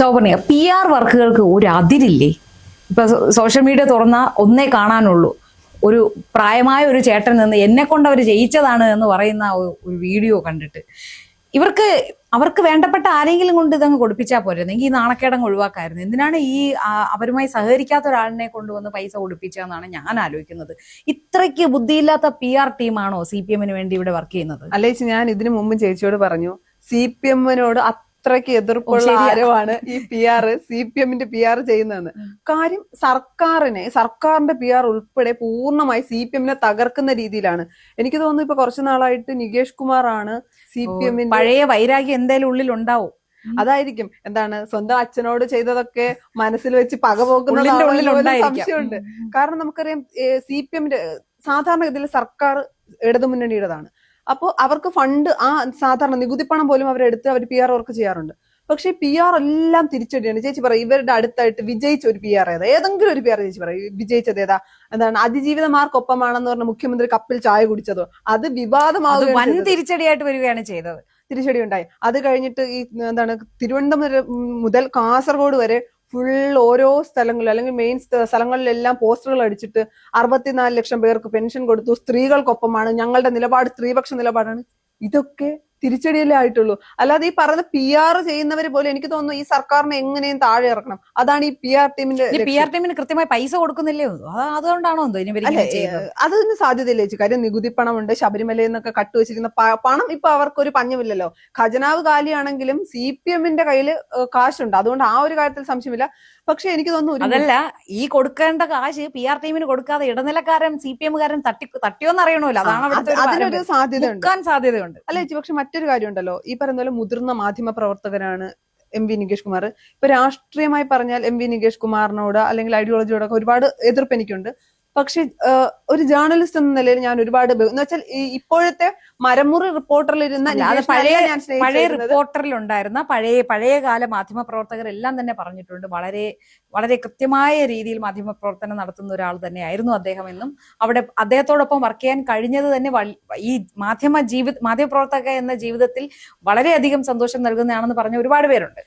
Sauparnika, PR വർക്കുകൾക്ക് ഒരു അതിരില്ലേ? ഇപ്പൊ social media തുറന്ന ഒന്നേ കാണാനുള്ളൂ. ഒരു പ്രായമായ ഒരു ചേട്ടൻ നിന്ന് എന്നെ കൊണ്ട് അവർ ജയിച്ചതാണ് എന്ന് പറയുന്ന ഒരു വീഡിയോ കണ്ടിട്ട് അവർക്ക് വേണ്ടപ്പെട്ട ആരെങ്കിലും കൊണ്ട് ഇതങ്ങ് കൊടുപ്പിച്ചാൽ പോരുന്നെങ്കിൽ ഈ നാണക്കേടങ്ങ് ഒഴിവാക്കായിരുന്നു. എന്തിനാണ് ഈ അവരുമായി സഹകരിക്കാത്ത ഒരാളിനെ കൊണ്ടുവന്ന് പൈസ കൊടുപ്പിച്ചതെന്നാണ് ഞാൻ ആലോചിക്കുന്നത്. ഇത്രയ്ക്ക് ബുദ്ധിയില്ലാത്ത PR ടീമാണോ CPM വേണ്ടി ഇവിടെ വർക്ക് ചെയ്യുന്നത്? അല്ലേ, ഞാൻ ഇതിനു മുമ്പ് ചേച്ചിയോട് പറഞ്ഞു, CPM അത്രയ്ക്ക് എതിർപ്പുള്ള ആരവാണ് ഈ CPM PR ചെയ്യുന്നതെന്ന്. കാര്യം സർക്കാരിന്റെ PR ഉൾപ്പെടെ പൂർണ്ണമായി CPM തകർക്കുന്ന രീതിയിലാണ്. എനിക്ക് തോന്നുന്നു ഇപ്പൊ കുറച്ചു നാളായിട്ട് നികേഷ് കുമാറാണ് CPM പഴയ വൈരാഗ്യം എന്തായാലും ഉള്ളിൽ ഉണ്ടാവും. അതായിരിക്കും സ്വന്തം അച്ഛനോട് ചെയ്തതൊക്കെ മനസ്സിൽ വെച്ച് പകപോക്കുന്ന സംശയമുണ്ട്. കാരണം നമുക്കറിയാം CPM സാധാരണഗതിയിൽ സർക്കാർ ഇടതുമുന്നണിയുടേതാണ്. അപ്പോൾ അവർക്ക് ഫണ്ട് സാധാരണ നികുതി പണം പോലും അവരെടുത്ത് അവർ PR വർക്ക് ചെയ്യാറുണ്ട്. പക്ഷെ PR എല്ലാം തിരിച്ചടിയാണ്. ചേച്ചി പറയും ഇവരുടെ അടുത്തായിട്ട് വിജയിച്ച ഒരു PR ഏതെങ്കിലും ഒരു PR ചേച്ചി പറയും വിജയിച്ചത് ഏതാ? അതിജീവിതമാർക്കൊപ്പമാണെന്ന് പറഞ്ഞ മുഖ്യമന്ത്രി കപ്പിൽ ചായ കുടിച്ചതോ അത് വിവാദമാവുക, വൻ തിരിച്ചടിയായിട്ട് വരികയാണ് ചെയ്തത്. തിരിച്ചടി ഉണ്ടായി. അത് കഴിഞ്ഞിട്ട് ഈ തിരുവനന്തപുരം മുതൽ കാസർഗോഡ് വരെ ഫുൾ ഓരോ സ്ഥലങ്ങളിലും അല്ലെങ്കിൽ മെയിൻ സ്ഥലങ്ങളിലെല്ലാം പോസ്റ്ററുകൾ അടിച്ചിട്ട് 64 ലക്ഷം പേർക്ക് പെൻഷൻ കൊടുത്തു, സ്ത്രീകൾക്കൊപ്പമാണ്, ഞങ്ങളുടെ നിലപാട് സ്ത്രീപക്ഷ നിലപാടാണ്. ഇതൊക്കെ തിരിച്ചടിയല്ലേ ആയിട്ടുള്ളൂ. അല്ലാതെ ഈ പറയുന്ന PR ചെയ്യുന്നവര് പോലും എനിക്ക് തോന്നുന്നു ഈ സർക്കാരിനെ എങ്ങനെയും താഴെ ഇറക്കണം. അതാണ് ഈ PR ടീമിന് കൃത്യമായി പൈസ കൊടുക്കുന്നില്ലേ? അതുകൊണ്ടാണോ അതിന് സാധ്യതയില്ലേ ചേച്ചി? കാര്യം നികുതി പണമുണ്ട്, ശബരിമലയിൽ നിന്നൊക്കെ കട്ടുവച്ചിരിക്കുന്ന പണം ഇപ്പൊ അവർക്കൊരു പഞ്ഞമില്ലല്ലോ. ഖജനാവ് കാലിയാണെങ്കിലും CPM കയ്യിൽ കാശുണ്ട്. അതുകൊണ്ട് ആ ഒരു കാര്യത്തിൽ സംശയമില്ല. പക്ഷെ എനിക്ക് തോന്നുന്നു അതല്ല, ഈ കൊടുക്കേണ്ട കാശ് PR ടീമിന് കൊടുക്കാതെ ഇടനിലക്കാരൻ CPM തട്ടിയോന്ന് അറിയണമല്ലോ. അതാണ് അതിനൊരു സാധ്യതയുണ്ട്. അല്ല ചേച്ചി, പക്ഷെ മറ്റൊരു കാര്യമുണ്ടല്ലോ, ഈ പറയുന്ന പോലെ മുതിർന്ന മാധ്യമ പ്രവർത്തകനാണ് MV നികേഷ് കുമാർ. ഇപ്പൊ രാഷ്ട്രീയമായി പറഞ്ഞാൽ MV നികേഷ് കുമാറിനോട് അല്ലെങ്കിൽ ഐഡിയോളജിയോടൊക്കെ ഒരുപാട് എതിർപ്പ് എനിക്കുണ്ട്. പക്ഷെ ഒരു ജേർണലിസ്റ്റ് എന്ന നിലയിൽ ഞാൻ ഒരുപാട് എന്ന് വെച്ചാൽ ഇപ്പോഴത്തെ മരമുറി റിപ്പോർട്ടറിലിരുന്ന പഴയ റിപ്പോർട്ടറിലുണ്ടായിരുന്ന പഴയകാല മാധ്യമ പ്രവർത്തകരെല്ലാം തന്നെ പറഞ്ഞിട്ടുണ്ട്, വളരെ വളരെ കൃത്യമായ രീതിയിൽ മാധ്യമ പ്രവർത്തനം നടത്തുന്ന ഒരാൾ തന്നെയായിരുന്നു അദ്ദേഹം എന്നും അവിടെ അദ്ദേഹത്തോടൊപ്പം വർക്ക് ചെയ്യാൻ കഴിഞ്ഞത് തന്നെ ഈ മാധ്യമപ്രവർത്തക എന്ന ജീവിതത്തിൽ വളരെയധികം സന്തോഷം നൽകുന്നതാണെന്ന് പറഞ്ഞ ഒരുപാട് പേരുണ്ട്.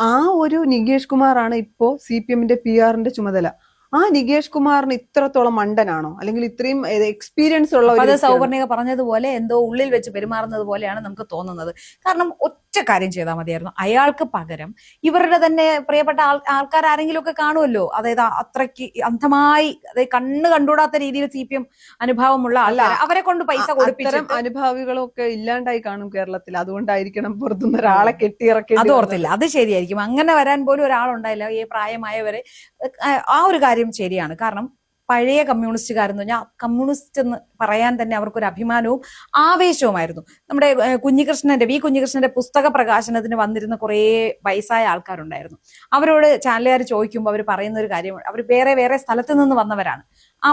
ആ ഒരു നികേഷ് കുമാറാണ് ഇപ്പോ CPM PR ചുമതല. ആ നികേഷ് കുമാറിന് ഇത്രത്തോളം മണ്ടനാണോ, അല്ലെങ്കിൽ ഇത്രയും എക്സ്പീരിയൻസ് ഉള്ള സൗവർണിക പറഞ്ഞതുപോലെ എന്തോ ഉള്ളിൽ വെച്ച് പെരുമാറുന്നത് പോലെയാണ് നമുക്ക് തോന്നുന്നത്. കാരണം ഒറ്റ കാര്യം ചെയ്താൽ മതിയായിരുന്നു, അയാൾക്ക് പകരം ഇവരുടെ തന്നെ പ്രിയപ്പെട്ട ആൾക്കാർ ആരെങ്കിലും ഒക്കെ കാണുമല്ലോ. അതായത് അത്രയ്ക്ക് അന്ധമായി, അതായത് കണ്ണ് കണ്ടുകൂടാത്ത രീതിയിൽ CPM അനുഭാവമുള്ള ആൾക്കാർ, അവരെ കൊണ്ട് പൈസ കൊടുപ്പിച്ച അനുഭാവികളൊക്കെ ഇല്ലാണ്ടായി കാണും കേരളത്തിൽ. അതുകൊണ്ടായിരിക്കണം പുറത്തുനിന്ന് ഒരാളെ കെട്ടിയിറക്കി. അത് ഓർത്തില്ല, അത് ശരിയായിരിക്കും. അങ്ങനെ വരാൻ പോലും ഒരാളുണ്ടായില്ല. ഈ പ്രായമായവരെ ആ ഒരു കാര്യം ശരിയാണ്. കാരണം പഴയ കമ്മ്യൂണിസ്റ്റുകാരെന്ന് പറഞ്ഞാൽ കമ്മ്യൂണിസ്റ്റ് എന്ന് പറയാൻ തന്നെ അവർക്കൊരു അഭിമാനവും ആവേശവുമായിരുന്നു. നമ്മുടെ വി കുഞ്ഞികൃഷ്ണന്റെ പുസ്തക പ്രകാശനത്തിന് വന്നിരുന്ന കുറേ വയസ്സായ ആൾക്കാരുണ്ടായിരുന്നു. അവരോട് ചാനലുകാർ ചോദിക്കുമ്പോൾ അവർ പറയുന്ന ഒരു കാര്യം, അവർ വേറെ സ്ഥലത്ത് നിന്ന് വന്നവരാണ്,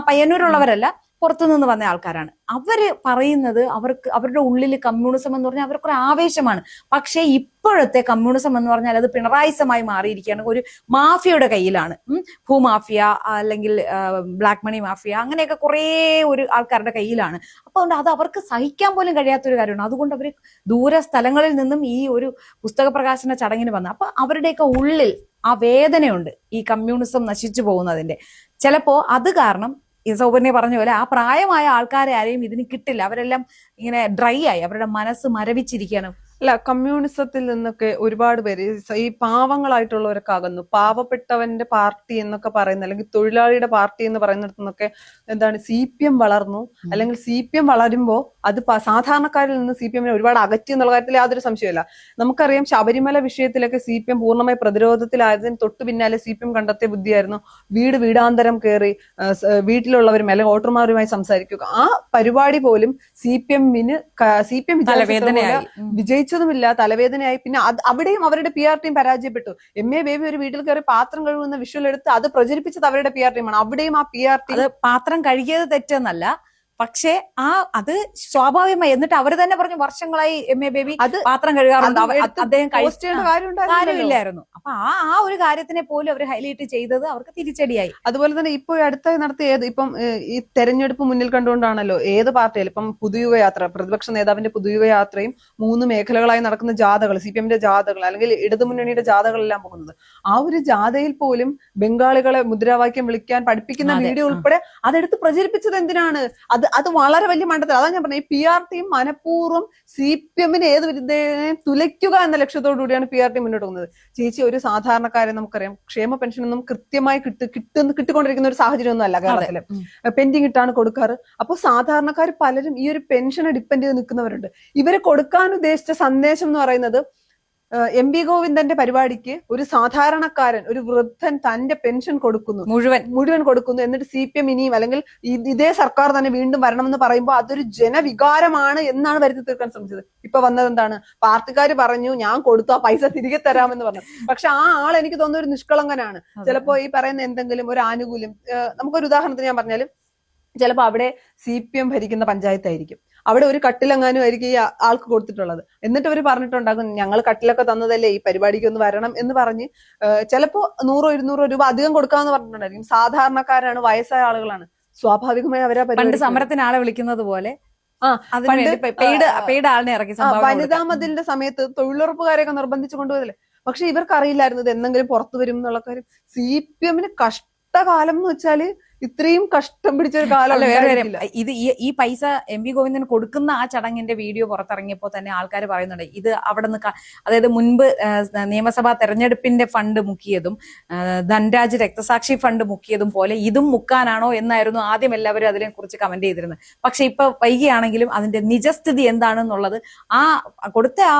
പയ്യന്നൂരുള്ളവരല്ല, പുറത്തുനിന്ന് വന്ന ആൾക്കാരാണ്. അവര് പറയുന്നത് അവരുടെ ഉള്ളിൽ കമ്മ്യൂണിസം എന്ന് പറഞ്ഞാൽ അവർക്കൊരു ആവേശമാണ്. പക്ഷെ ഇപ്പോഴത്തെ കമ്മ്യൂണിസം എന്ന് പറഞ്ഞാൽ അത് പിണറായിസമായി മാറിയിരിക്കുകയാണ്, ഒരു മാഫിയയുടെ കയ്യിലാണ്. ഭൂമാഫിയ അല്ലെങ്കിൽ ബ്ലാക്ക് മണി മാഫിയ, അങ്ങനെയൊക്കെ കുറേ ഒരു ആൾക്കാരുടെ കയ്യിലാണ്. അപ്പൊ അത് അവർക്ക് സഹിക്കാൻ പോലും കഴിയാത്തൊരു കാര്യമാണ്. അതുകൊണ്ട് അവർ ദൂര സ്ഥലങ്ങളിൽ നിന്നും ഈ ഒരു പുസ്തക പ്രകാശന ചടങ്ങിന് വന്നു. അപ്പൊ അവരുടെയൊക്കെ ഉള്ളിൽ ആ വേദനയുണ്ട് ഈ കമ്മ്യൂണിസം നശിച്ചു പോകുന്നതിന്റെ. ചിലപ്പോ അത് കാരണം ഈ സൗപർണിക പറഞ്ഞ പോലെ ആ പ്രായമായ ആൾക്കാരെ ആരെയും ഇതിന് കിട്ടില്ല. അവരെല്ലാം ഇങ്ങനെ ഡ്രൈ ആയി, അവരുടെ മനസ്സ് മരവിച്ചിരിക്കുകയാണ്. അല്ല, കമ്മ്യൂണിസത്തിൽ നിന്നൊക്കെ ഒരുപാട് പേര് ഈ പാവങ്ങളായിട്ടുള്ളവരൊക്കെ അകന്നു. പാവപ്പെട്ടവന്റെ പാർട്ടി എന്നൊക്കെ പറയുന്ന, അല്ലെങ്കിൽ തൊഴിലാളിയുടെ പാർട്ടി എന്ന് പറയുന്നിടത്തു നിന്നൊക്കെ CPM വളർന്നു. അല്ലെങ്കിൽ CPM വളരുമ്പോ അത് സാധാരണക്കാരിൽ നിന്ന് CPM ഒരുപാട് അകറ്റി എന്നുള്ള കാര്യത്തിൽ യാതൊരു സംശയമില്ല. നമുക്കറിയാം ശബരിമല വിഷയത്തിലൊക്കെ CPM പൂർണ്ണമായി പ്രതിരോധത്തിലായതിന് തൊട്ടു പിന്നാലെ CPM കണ്ടെത്തിയ ബുദ്ധിയായിരുന്നു വീടാന്തരം കയറി വീട്ടിലുള്ളവരും അല്ലെങ്കിൽ വോട്ടർമാരുമായി സംസാരിക്കുക. ആ പരിപാടി പോലും CPM വിജയിച്ചതുമില്ല, തലവേദനയായി. പിന്നെ അവിടെയും അവരുടെ PR ടീം പരാജയപ്പെട്ടു. MA ബേബി ഒരു വീട്ടിൽ കയറി പാത്രം കഴുകുന്ന വിഷ്വൽ എടുത്ത് അത് പ്രചരിപ്പിച്ചത് അവരുടെ PR ടീമാണ്. അവിടെയും ആ PR ടീം പാത്രം കഴുകിയത് തെറ്റെന്നല്ല, പക്ഷേ അത് സ്വാഭാവികമായി, എന്നിട്ട് അവർ തന്നെ പറഞ്ഞു വർഷങ്ങളായി MA ബേബി അത് പാത്രം കഴുകാറുണ്ട്, അത് എടുത്ത് അദ്ദേഹം പോസ്റ്റ് ചെയ്യേണ്ട കാര്യം ഉണ്ടായിരുന്നില്ലല്ലോ. കാര്യമില്ലായിരുന്നു. അപ്പൊ ആ ഒരു കാര്യത്തിനെ പോലും അവർ ഹൈലൈറ്റ് ചെയ്തത് അവർക്ക് തിരിച്ചടിയായി. അതുപോലെ തന്നെ ഇപ്പൊ അടുത്തായി നടത്തിയ ഇപ്പം ഈ തെരഞ്ഞെടുപ്പ് മുന്നിൽ കണ്ടുകൊണ്ടാണല്ലോ ഏത് പാർട്ടിയാലും ഇപ്പം പുതുയുവയാത്ര, പ്രതിപക്ഷ നേതാവിന്റെ പുതുയുവയാത്രയും 3 മേഖലകളായി നടക്കുന്ന ജാഥകൾ, CPM-ന്റെ ജാഥകൾ അല്ലെങ്കിൽ ഇടതുമുന്നണിയുടെ ജാഥകളെല്ലാം പോകുന്നത്. ആ ഒരു ജാഥയിൽ പോലും ബംഗാളികളെ മുദ്രാവാക്യം വിളിക്കാൻ പഠിപ്പിക്കുന്ന വീഡിയോ ഉൾപ്പെടെ അതെടുത്ത് പ്രചരിപ്പിച്ചത് എന്തിനാണ്? അത് വളരെ വലിയ മണ്ടത്തരം. അതാ ഞാൻ പറഞ്ഞത്, ഈ PRT മനഃപൂർവ്വം CPM-ന് ഏത് വിരുദ്ധേനെ തുലയ്ക്കുക എന്ന ലക്ഷ്യത്തോടു കൂടിയാണ് PRT മുന്നോട്ട് പോകുന്നത്. ചേച്ചി, ഒരു സാധാരണക്കാരെ നമുക്കറിയാം, ക്ഷേമ പെൻഷനൊന്നും കൃത്യമായി കിട്ടിക്കൊണ്ടിരിക്കുന്ന ഒരു സാഹചര്യം ഒന്നും അല്ല കേരളത്തില്. പെൻഡിങ് ഇട്ടാണ് കൊടുക്കാറ്. അപ്പൊ സാധാരണക്കാർ പലരും ഈ ഒരു പെൻഷനെ ഡിപ്പെൻഡ് ചെയ്ത് നിൽക്കുന്നവരുണ്ട്. ഇവര് കൊടുക്കാൻ ഉദ്ദേശിച്ച സന്ദേശം എന്ന് പറയുന്നത് MV ഗോവിന്ദന്റെ പരിപാടിക്ക് ഒരു സാധാരണക്കാരൻ, ഒരു വൃദ്ധൻ തന്റെ പെൻഷൻ കൊടുക്കുന്നു, മുഴുവൻ കൊടുക്കുന്നു, എന്നിട്ട് CPM ഇനിയും അല്ലെങ്കിൽ ഇതേ സർക്കാർ തന്നെ വീണ്ടും വരണമെന്ന് പറയുമ്പോൾ അതൊരു ജനവികാരമാണ് എന്നാണ് വരുത്തി തീർക്കാൻ ശ്രമിച്ചത്. ഇപ്പൊ വന്നത് എന്താണ്? പാർട്ടിക്കാർ പറഞ്ഞു ഞാൻ കൊടുത്തു, ആ പൈസ തിരികെ തരാമെന്ന് പറഞ്ഞു. പക്ഷെ ആ ആൾ എനിക്ക് തോന്നുന്ന ഒരു നിഷ്കളങ്കനാണ്. ചിലപ്പോ ഈ പറയുന്ന എന്തെങ്കിലും ഒരു ആനുകൂല്യം, നമുക്കൊരു ഉദാഹരണത്തിന് ഞാൻ പറഞ്ഞാലും, ചിലപ്പോ അവിടെ CPM ഭരിക്കുന്ന പഞ്ചായത്തായിരിക്കും, അവിടെ ഒരു കട്ടിലെങ്ങാനും ആയിരിക്കും ഈ ആൾക്ക് കൊടുത്തിട്ടുള്ളത്. എന്നിട്ട് അവർ പറഞ്ഞിട്ടുണ്ടാകും ഞങ്ങൾ കട്ടിലൊക്കെ തന്നതല്ലേ, ഈ പരിപാടിക്ക് ഒന്ന് വരണം എന്ന് പറഞ്ഞ് ചിലപ്പോ 100-200 രൂപ അധികം കൊടുക്കാമെന്ന് പറഞ്ഞിട്ടുണ്ടായിരിക്കും. സാധാരണക്കാരാണ്, വയസ്സായ ആളുകളാണ്. സ്വാഭാവികമായി അവരാ പണ്ട് സമരത്തിന് ആളെ വിളിക്കുന്നത് പോലെ പെയ്ഡ് ആളിനെ ഇറക്കി. വനിതാ മതിലിന്റെ സമയത്ത് തൊഴിലുറപ്പുകാരെയൊക്കെ നിർബന്ധിച്ചു കൊണ്ടുപോയതല്ലേ. പക്ഷെ ഇവർക്ക് അറിയില്ലായിരുന്നു ഇത് എന്തെങ്കിലും പുറത്തു വരും എന്നുള്ള കാര്യം. CPM-ന് കഷ്ടകാലം എന്ന് വെച്ചാല് ഇത്രയും കഷ്ടം പിടിച്ചൊരു കാലം. ഇത് ഈ പൈസ MV ഗോവിന്ദൻ കൊടുക്കുന്ന ആ ചടങ്ങിന്റെ വീഡിയോ പുറത്തിറങ്ങിയപ്പോൾ തന്നെ ആൾക്കാർ പറയുന്നുണ്ട് ഇത് അവിടെ നിന്ന്, അതായത് മുൻപ് നിയമസഭാ തെരഞ്ഞെടുപ്പിന്റെ ഫണ്ട് മുക്കിയതും ധൻരാജ് രക്തസാക്ഷി ഫണ്ട് മുക്കിയതും പോലെ ഇതും മുക്കാനാണോ എന്നായിരുന്നു ആദ്യം എല്ലാവരും അതിനെ കുറിച്ച് കമന്റ് ചെയ്തിരുന്നത്. പക്ഷെ ഇപ്പൊ വൈകിയാണെങ്കിലും അതിന്റെ നിജസ്ഥിതി എന്താണെന്നുള്ളത് ആ കൊടുത്ത ആ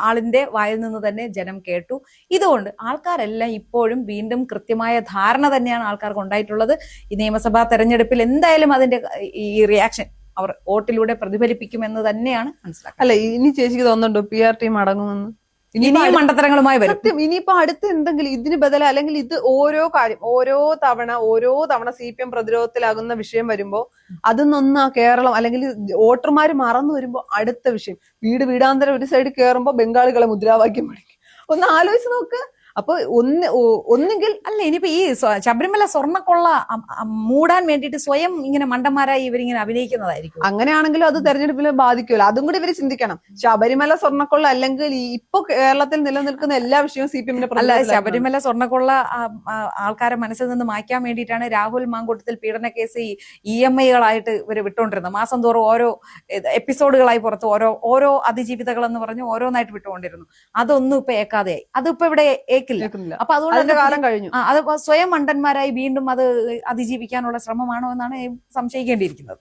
ആളിന്റെ വായിൽ നിന്ന് തന്നെ ജനം കേട്ടു. ഇതുകൊണ്ട് ആൾക്കാരെല്ലാം ഇപ്പോഴും വീണ്ടും കൃത്യമായ ധാരണ തന്നെയാണ് ആൾക്കാർക്ക് ഉണ്ടായിട്ടുള്ളത്. ഈ നിയമസഭാ തെരഞ്ഞെടുപ്പിൽ എന്തായാലും അതിന്റെ ഈ റിയാക്ഷൻ അവർ വോട്ടിലൂടെ പ്രതിഫലിപ്പിക്കുമെന്ന് തന്നെയാണ് മനസ്സിലാക്കുന്നത്. അല്ല, ഇനി ചേച്ചിക്ക് തോന്നുന്നുണ്ടോ PRT മടങ്ങുമെന്ന്? ഇനിയും മണ്ടത്തരങ്ങളുമായി വരും. ഇനിയിപ്പോ അടുത്ത് എന്തെങ്കിലും ഇതിന് ബദല, അല്ലെങ്കിൽ ഇത് ഓരോ തവണ CPM പ്രതിരോധത്തിലാകുന്ന വിഷയം വരുമ്പോ അതൊന്നൊന്ന് കേരളം അല്ലെങ്കിൽ വോട്ടർമാര് മറന്നു വരുമ്പോ അടുത്ത വിഷയം വീടാന്തരം ഒരു സൈഡ് കയറുമ്പോ ബംഗാളികളെ മുദ്രാവാക്യം പഠിക്കും. ഒന്ന് ആലോചിച്ച് നോക്ക്. അപ്പൊ ഒന്നുകിൽ അല്ല, ഇനിയിപ്പോ ഈ ശബരിമല സ്വർണ്ണക്കൊള്ള മൂടാൻ വേണ്ടിയിട്ട് സ്വയം ഇങ്ങനെ മണ്ടന്മാരായി ഇവരിങ്ങനെ അഭിനയിക്കുന്നതായിരിക്കും. അങ്ങനെയാണെങ്കിലും അത് തെരഞ്ഞെടുപ്പിനെ ബാധിക്കുമല്ലോ. അതും കൂടി ഇവര് ചിന്തിക്കണം. ശബരിമല സ്വർണ്ണക്കൊള്ള അല്ലെങ്കിൽ ഇപ്പൊ കേരളത്തിൽ നിലനിൽക്കുന്ന എല്ലാ വിഷയവും CPM-ന്റെ അല്ല, ശബരിമല സ്വർണ്ണക്കൊള്ള ആൾക്കാരെ മനസ്സിൽ നിന്ന് മായ്ക്കാൻ വേണ്ടിയിട്ടാണ് രാഹുൽ മാങ്കൂട്ടത്തിൽ പീഡന കേസ് EMI-കളായിട്ട് ഇവര് വിട്ടുകൊണ്ടിരുന്നത്. മാസം തോറും ഓരോ എപ്പിസോഡുകളായി പുറത്ത് ഓരോ അതിജീവിതകൾ എന്ന് പറഞ്ഞ് ഓരോന്നായിട്ട് വിട്ടുകൊണ്ടിരുന്നു. അതൊന്നും ഇപ്പൊ ഏക്കാതെയായി. അതിപ്പോ ഇവിടെ ഏക്കില്ല. അപ്പൊ അതുകൊണ്ട് കാലം കഴിഞ്ഞു. അത് സ്വയം മണ്ടന്മാരായി വീണ്ടും അത് അതിജീവിക്കാനുള്ള ശ്രമമാണോ എന്നാണ് സംശയിക്കേണ്ടിയിരിക്കുന്നത്.